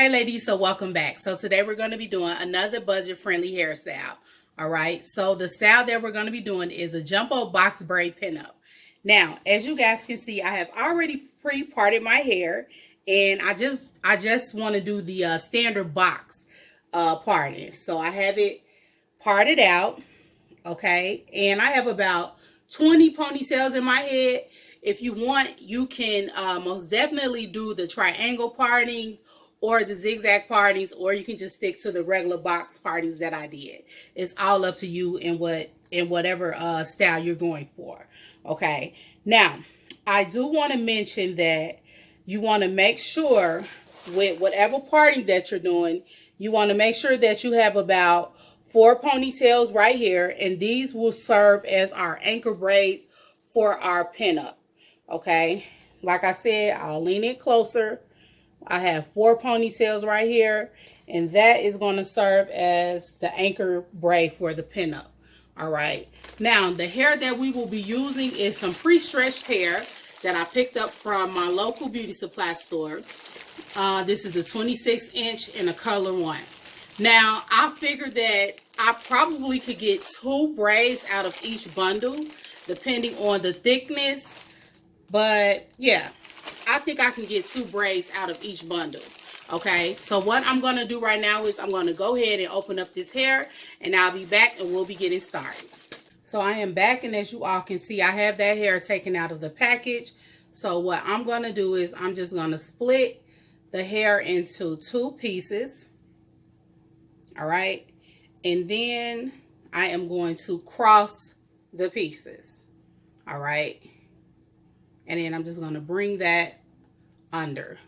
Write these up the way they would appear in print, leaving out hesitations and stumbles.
Hey ladies, so welcome back. So today we're going to be doing another budget-friendly hairstyle. All right, so the style that we're going to be doing is a jumbo box braid pinup. Now, as you guys can see, I have already pre-parted my hair, and I just want to do the standard box parting. So I have it parted out, okay, and I have about 20 ponytails in my head. If you want, you can most definitely do the triangle partings or the zigzag partings, or you can just stick to the regular box partings that I did. It's all up to you in whatever style you're going for. Okay. Now, I do want to mention that you want to make sure with whatever parting that you're doing, you want to make sure that you have about 4 ponytails right here, and these will serve as our anchor braids for our pinup. Okay, like I said, I'll lean it closer. I have 4 ponytails right here, and that is going to serve as the anchor braid for the pinup. All right, now the hair that we will be using is some pre-stretched hair that I picked up from my local beauty supply store. This is a 26-inch in a color 1. Now, I figured that I probably could get 2 braids out of each bundle, depending on the thickness. But yeah, I think I can get 2 braids out of each bundle. Okay, so what I'm going to do right now is I'm going to go ahead and open up this hair, and I'll be back and we'll be getting started. So I am back, and as you all can see, I have that hair taken out of the package. So what I'm going to do is I'm just going to split the hair into 2 pieces. All right, and then I am going to cross the pieces. All right, and then I'm just going to bring that under.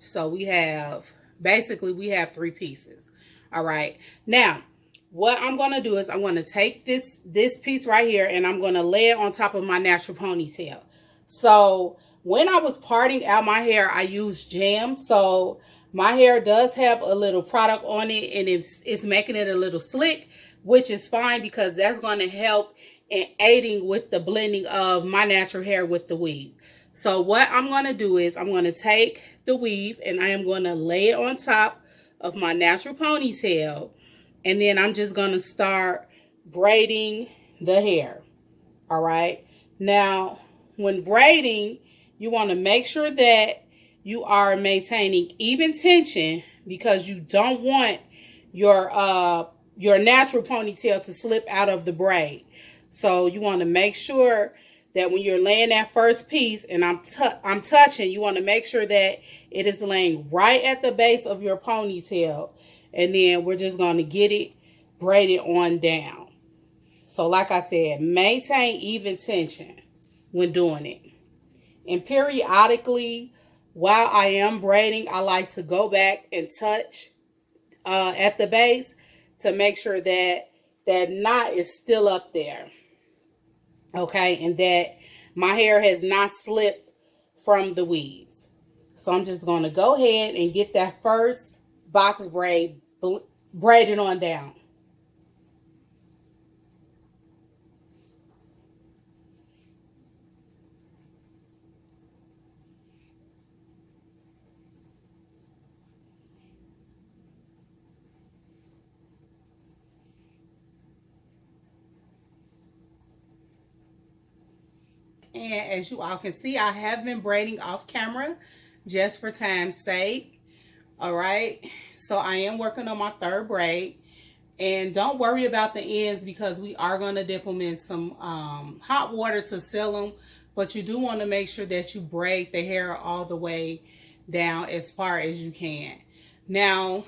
So we have 3 pieces. All right, now what I'm going to do is I'm going to take this piece right here, and I'm going to lay it on top of my natural ponytail. So when I was parting out my hair, I used jam. So my hair does have a little product on it, and it's making it a little slick, which is fine because that's going to help in aiding with the blending of my natural hair with the weave. So what I'm going to do is I'm going to take the weave, and I am going to lay it on top of my natural ponytail, and then I'm just going to start braiding the hair. All right. Now, when braiding, you want to make sure that you are maintaining even tension, because you don't want your natural ponytail to slip out of the braid. So you want to make sure that when you're laying that first piece, and I'm touching, you want to make sure that it is laying right at the base of your ponytail, and then we're just going to get it braided on down. So like I said, maintain even tension when doing it. And periodically, while I am braiding, I like to go back and touch at the base to make sure that that knot is still up there. Okay, and that my hair has not slipped from the weave. So I'm just going to go ahead and get that first box braid braided on down. And as you all can see, I have been braiding off camera just for time's sake. All right, so I am working on my 3rd braid. And don't worry about the ends, because we are going to dip them in some hot water to seal them. But you do want to make sure that you braid the hair all the way down as far as you can. Now,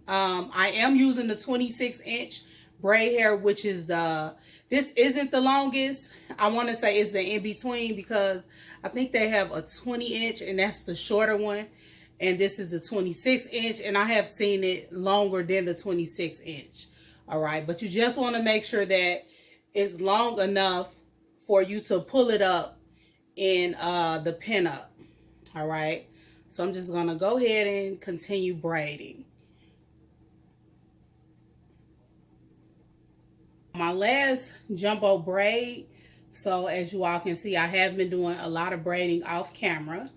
I am using the 26-inch braid hair, which is this isn't the longest. I want to say it's the in-between, because I think they have a 20-inch, and that's the shorter one. And this is the 26-inch, and I have seen it longer than the 26-inch. All right, but you just want to make sure that it's long enough for you to pull it up in the pinup. All right, so I'm just going to go ahead and continue braiding. My last jumbo braid. So as you all can see, I have been doing a lot of braiding off camera.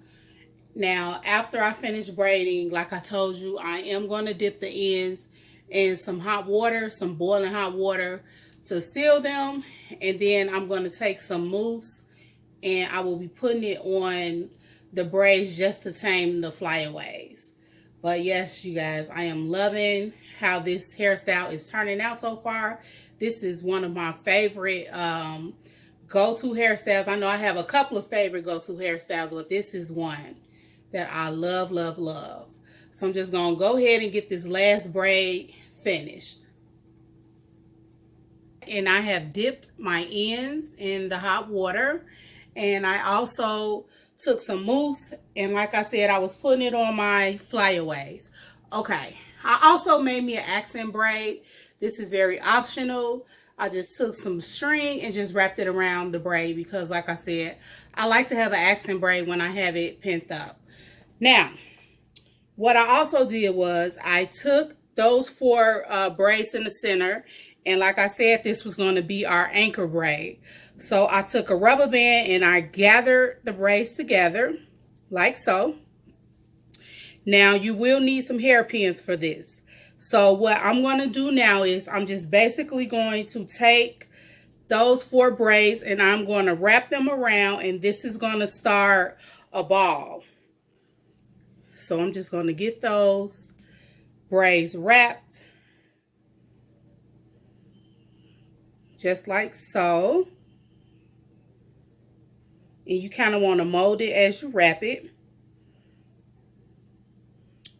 Now, after I finish braiding, like I told you, I am going to dip the ends in some hot water, some boiling hot water to seal them. And then I'm going to take some mousse and I will be putting it on the braids just to tame the flyaways. But yes, you guys, I am loving how this hairstyle is turning out so far. This is one of my favorite go-to hairstyles. I know I have a couple of favorite go-to hairstyles, but this is one that I love, love, love. So I'm just going to go ahead and get this last braid finished. And I have dipped my ends in the hot water. And I also took some mousse. And like I said, I was putting it on my flyaways. Okay. I also made me an accent braid. This is very optional. I just took some string and just wrapped it around the braid because, like I said, I like to have an accent braid when I have it pinned up. Now, what I also did was I took those 4 braids in the center, and like I said, this was going to be our anchor braid. So I took a rubber band and I gathered the braids together like so. Now, you will need some hairpins for this. So what I'm going to do now is I'm just basically going to take those 4 braids and I'm going to wrap them around, and this is going to start a ball. So I'm just going to get those braids wrapped just like so. And you kind of want to mold it as you wrap it.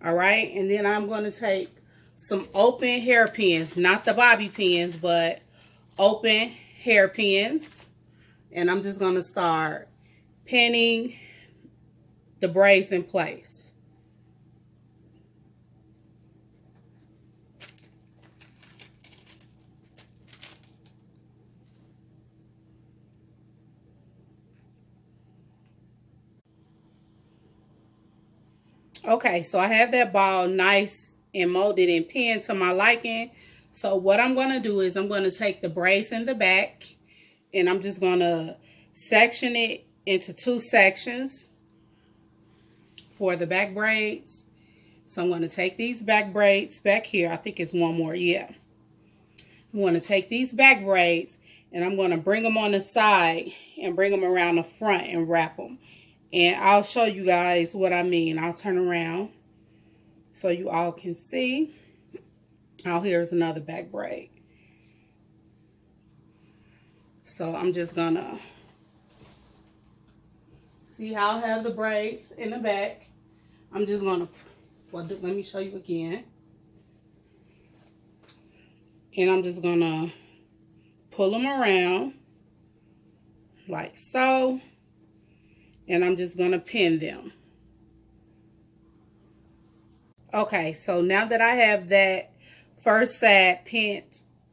All right. And then I'm going to take some open hairpins, not the bobby pins, but open hairpins. And I'm just going to start pinning the braids in place. Okay, so I have that ball nice and molded and pinned to my liking. So what I'm going to do is I'm going to take the braids in the back and I'm just going to section it into 2 sections for the back braids. So I'm going to take these back braids back here. I think it's one more. Yeah. I'm going to take these back braids and I'm going to bring them on the side and bring them around the front and wrap them. And I'll show you guys what I mean. I'll turn around so you all can see. Oh, here's another back braid. So I'm just gonna see how I have the braids in the back. I'm just gonna, well, let me show you again. And I'm just gonna pull them around like so. And I'm just going to pin them. Okay, so now that I have that first side pinned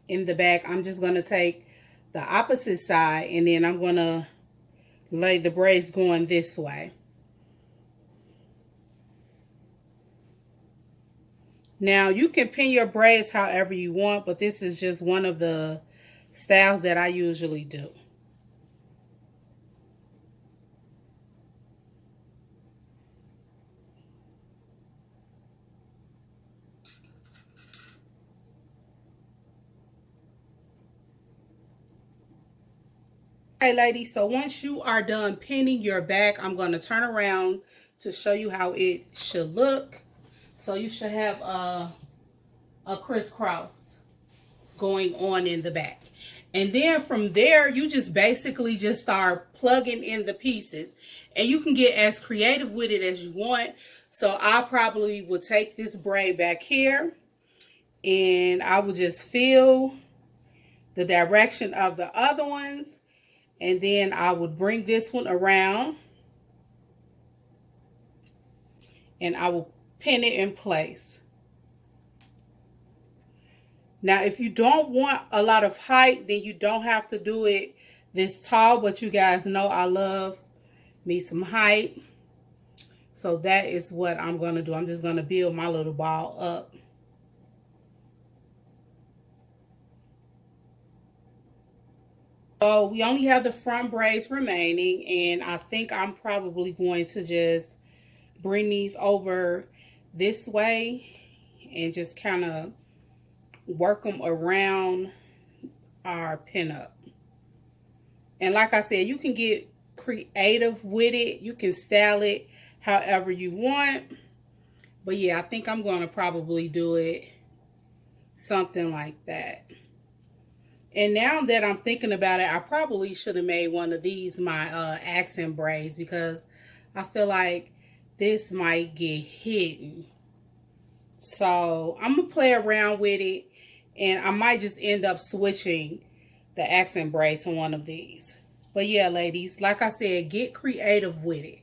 in the back, I'm just going to take the opposite side and then I'm going to lay the braids going this way. Now, you can pin your braids however you want, but this is just one of the styles that I usually do. Hey ladies, so once you are done pinning your back, I'm going to turn around to show you how it should look. So you should have a crisscross going on in the back. And then from there, you just basically just start plugging in the pieces. And you can get as creative with it as you want. So I probably would take this braid back here and I would just feel the direction of the other ones. And then I would bring this one around and I will pin it in place. Now, if you don't want a lot of height, then you don't have to do it this tall, but you guys know I love me some height. So that is what I'm going to do. I'm just going to build my little ball up. So we only have the front braids remaining, and I think I'm probably going to just bring these over this way and just kind of work them around our pinup. And like I said, you can get creative with it. You can style it however you want. But yeah, I think I'm going to probably do it something like that. And now that I'm thinking about it, I probably should have made one of these my accent braids, because I feel like this might get hidden. So I'm going to play around with it, and I might just end up switching the accent braid to one of these. But yeah, ladies, like I said, get creative with it.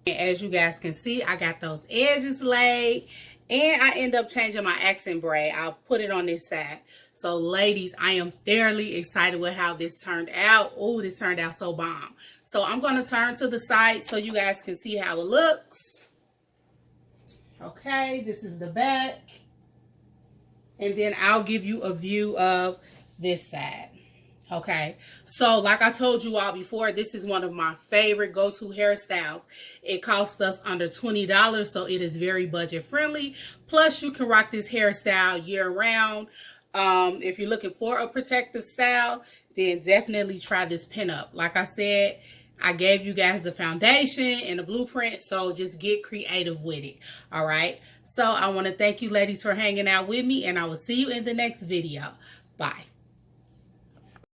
And as you guys can see, I got those edges laid, and I end up changing my accent braid. I'll put it on this side. So ladies, I am thoroughly excited with how this turned out. Oh, this turned out so bomb. So I'm going to turn to the side so you guys can see how it looks. Okay, this is the back. And then I'll give you a view of this side. Okay, so like I told you all before, this is one of my favorite go-to hairstyles. It costs us under $20, so it is very budget friendly. Plus, you can rock this hairstyle year round. If you're looking for a protective style, then definitely try this pinup. Like I said, I gave you guys the foundation and the blueprint, so just get creative with it. All right, so I want to thank you ladies for hanging out with me, and I will see you in the next video. Bye.